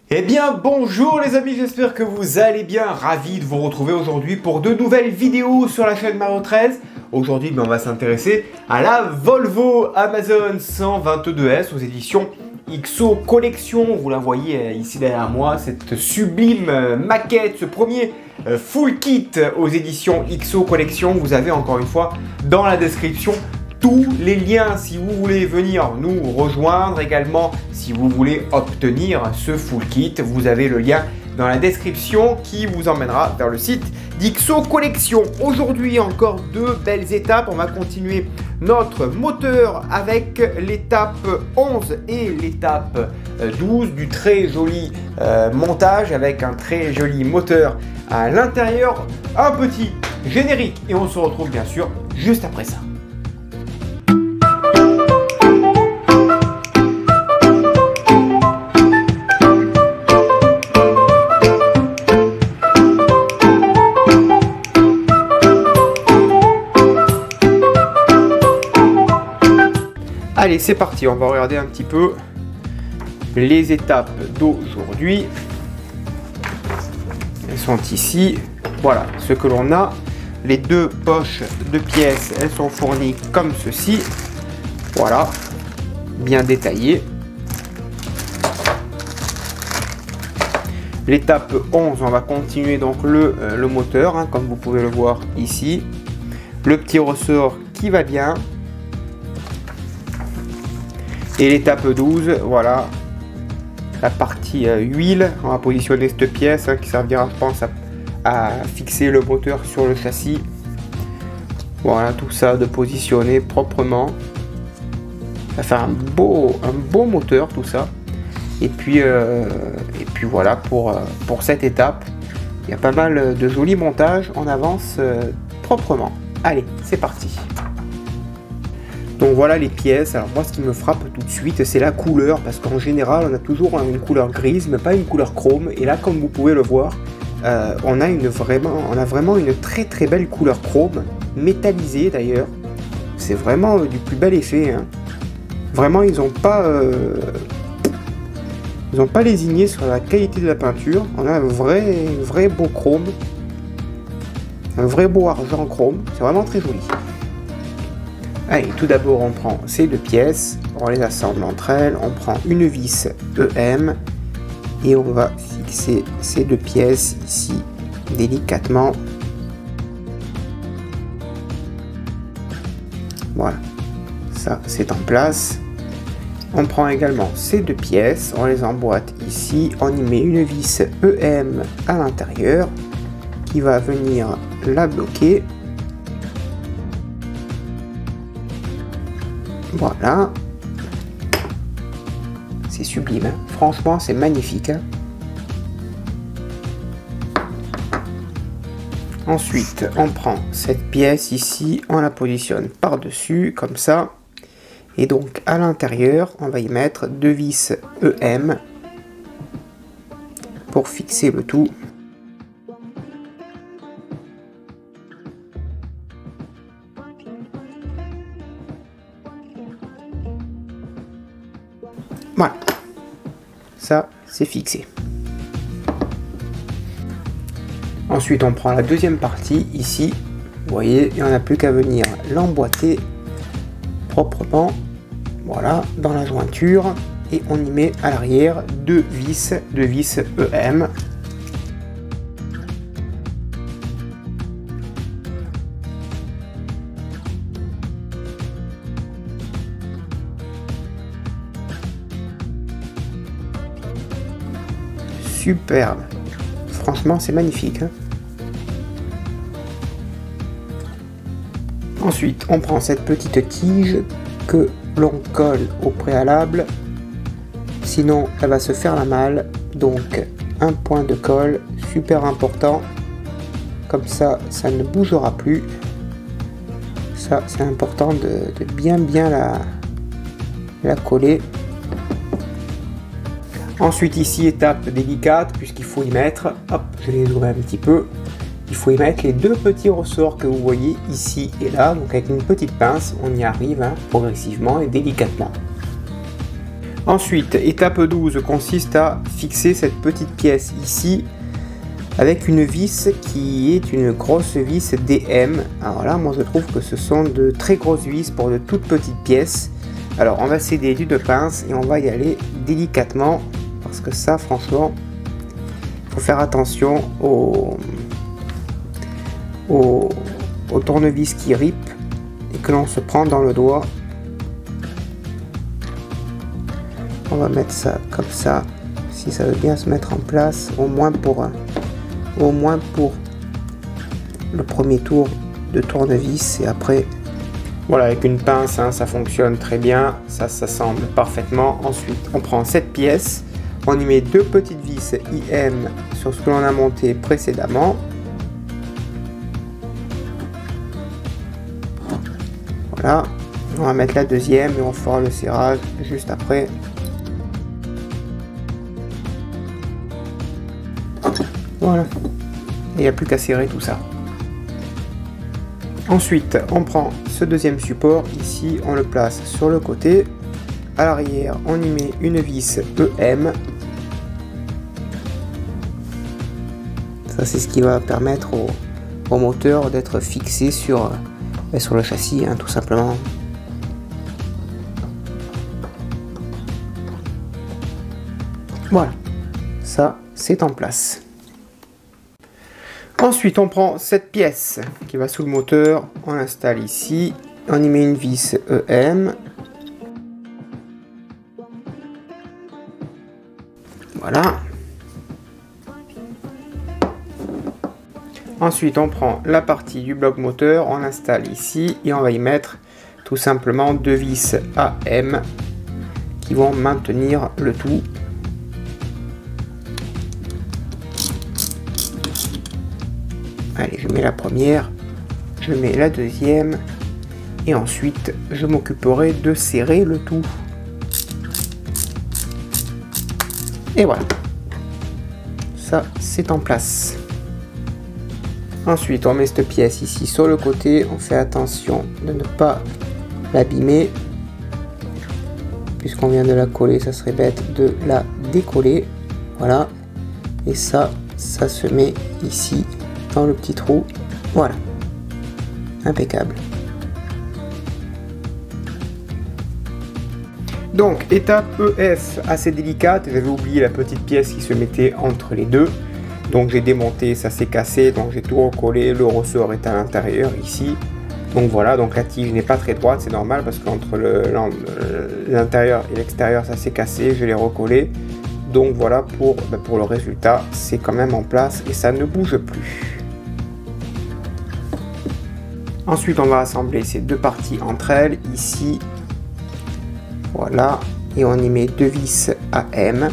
Eh bien bonjour les amis, j'espère que vous allez bien, ravi de vous retrouver aujourd'hui pour de nouvelles vidéos sur la chaîne Mario 13. Aujourd'hui on va s'intéresser à la Volvo Amazon 122S aux éditions XO Collection. Vous la voyez ici derrière moi, cette sublime maquette, ce premier full kit aux éditions XO Collection. Vous avez encore une fois dans la description tous les liens si vous voulez venir nous rejoindre. Également, si vous voulez obtenir ce full kit, vous avez le lien dans la description qui vous emmènera vers le site d'XO Collection. Aujourd'hui, encore deux belles étapes. On va continuer notre moteur avec l'étape 11 et l'étape 12 du très joli montage avec un très joli moteur à l'intérieur, un petit générique et on se retrouve bien sûr juste après ça. Allez, c'est parti, on va regarder un petit peu les étapes d'aujourd'hui. Elles sont ici. Voilà ce que l'on a. Les deux poches de pièces, elles sont fournies comme ceci. Voilà, bien détaillées. L'étape 11, on va continuer donc le moteur, hein, comme vous pouvez le voir ici. Le petit ressort qui va bien. Et l'étape 12, voilà, la partie huile. On va positionner cette pièce qui servira, je pense, à fixer le moteur sur le châssis. Voilà, tout ça de positionner proprement. Ça fait un beau moteur, tout ça. Et puis voilà pour cette étape. Il y a pas mal de jolis montages. On avance proprement. Allez, c'est parti. Donc voilà les pièces. Alors moi ce qui me frappe tout de suite c'est la couleur, parce qu'en général on a toujours une couleur grise mais pas une couleur chrome, et là comme vous pouvez le voir on a vraiment une très belle couleur chrome, métallisée d'ailleurs. C'est vraiment du plus bel effet, hein. Vraiment ils n'ont pas lésiné sur la qualité de la peinture. On a un vrai beau chrome, un vrai beau argent chrome, c'est vraiment très joli. Allez, tout d'abord on prend ces deux pièces, on les assemble entre elles, on prend une vis EM et on va fixer ces deux pièces ici délicatement. Voilà, ça c'est en place. On prend également ces deux pièces, on les emboîte ici, on y met une vis EM à l'intérieur qui va venir la bloquer. Voilà, c'est sublime, hein. Franchement c'est magnifique, hein. Ensuite on prend cette pièce ici, on la positionne par dessus comme ça, et donc à l'intérieur on va y mettre deux vis EM pour fixer le tout. Voilà, ça c'est fixé. Ensuite on prend la deuxième partie ici, vous voyez, il n'y en a plus qu'à venir l'emboîter proprement, voilà, dans la jointure, et on y met à l'arrière deux vis EM. Superbe, franchement c'est magnifique, hein. Ensuite on prend cette petite tige que l'on colle au préalable, sinon elle va se faire la malle, donc un point de colle super important, comme ça ça ne bougera plus. Ça c'est important de bien la coller. Ensuite ici, étape délicate, puisqu'il faut y mettre, hop, je les ouvre un petit peu, il faut y mettre les deux petits ressorts que vous voyez ici et là. Donc avec une petite pince, on y arrive, hein, progressivement et délicatement. Ensuite, étape 12 consiste à fixer cette petite pièce ici avec une vis qui est une grosse vis DM. Alors là, moi je trouve que ce sont de très grosses vis pour de toutes petites pièces. Alors on va s'aider d'une pince et on va y aller délicatement parce que ça, franchement, il faut faire attention au tournevis qui ripent et que l'on se prend dans le doigt. On va mettre ça comme ça, si ça veut bien se mettre en place, au moins pour le premier tour de tournevis. Et après, voilà, avec une pince, hein, ça fonctionne très bien, ça s'assemble parfaitement. Ensuite, on prend cette pièce, on y met deux petites vis IM sur ce que l'on a monté précédemment. Voilà, on va mettre la deuxième et on fera le serrage juste après. Voilà, il n'y a plus qu'à serrer tout ça. Ensuite, on prend ce deuxième support, ici on le place sur le côté. À l'arrière, on y met une vis EM. Ça, c'est ce qui va permettre au moteur d'être fixé sur le châssis, hein, tout simplement. Voilà, ça c'est en place. Ensuite, on prend cette pièce qui va sous le moteur, on l'installe ici, on y met une vis EM. Voilà. Ensuite, on prend la partie du bloc moteur, on l'installe ici et on va y mettre tout simplement deux vis AM qui vont maintenir le tout. Allez, je mets la première, je mets la deuxième et ensuite je m'occuperai de serrer le tout. Et voilà, ça c'est en place. Ensuite, on met cette pièce ici sur le côté, on fait attention de ne pas l'abîmer. Puisqu'on vient de la coller, ça serait bête de la décoller. Voilà, et ça se met ici dans le petit trou. Voilà, impeccable. Donc étape EF assez délicate, j'avais oublié la petite pièce qui se mettait entre les deux. Donc j'ai démonté, ça s'est cassé, donc j'ai tout recollé, le ressort est à l'intérieur ici. Donc voilà, donc la tige n'est pas très droite, c'est normal parce qu'entre l'intérieur et l'extérieur ça s'est cassé, je l'ai recollé. Donc voilà, pour le résultat, c'est quand même en place et ça ne bouge plus. Ensuite, on va assembler ces deux parties entre elles, ici. Voilà, et on y met deux vis AM.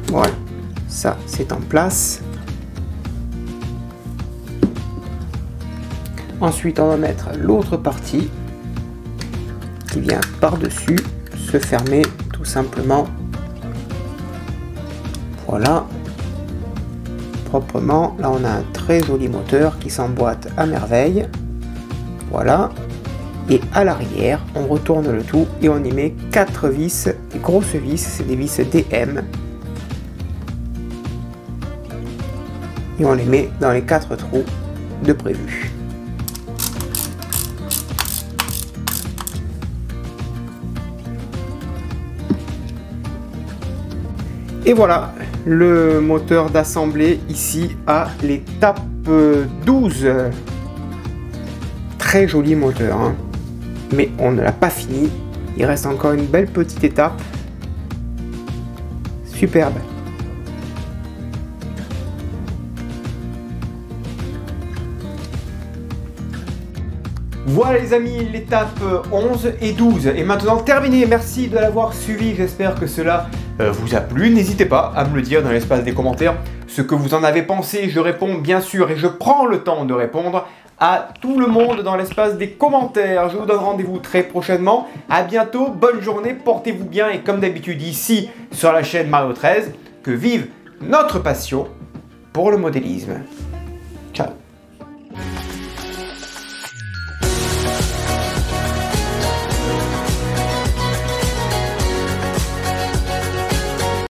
Voilà, ça c'est en place. Ensuite, on va mettre l'autre partie qui vient par-dessus, se fermer tout simplement. Voilà, proprement. Là, on a un très joli moteur qui s'emboîte à merveille. Voilà. Et à l'arrière, on retourne le tout et on y met 4 vis, des grosses vis, c'est des vis DM. Et on les met dans les 4 trous de prévu. Et voilà, le moteur d'assemblée ici à l'étape 12. Très joli moteur, hein. Mais on ne l'a pas fini. Il reste encore une belle petite étape. Superbe. Voilà les amis, l'étape 11 et 12 est maintenant terminée. Merci de l'avoir suivi, j'espère que cela vous a plu. N'hésitez pas à me le dire dans l'espace des commentaires ce que vous en avez pensé. Je réponds bien sûr et je prends le temps de répondre à tout le monde dans l'espace des commentaires. Je vous donne rendez-vous très prochainement. À bientôt, bonne journée, portez-vous bien et comme d'habitude ici sur la chaîne Mario 13, que vive notre passion pour le modélisme. Ciao.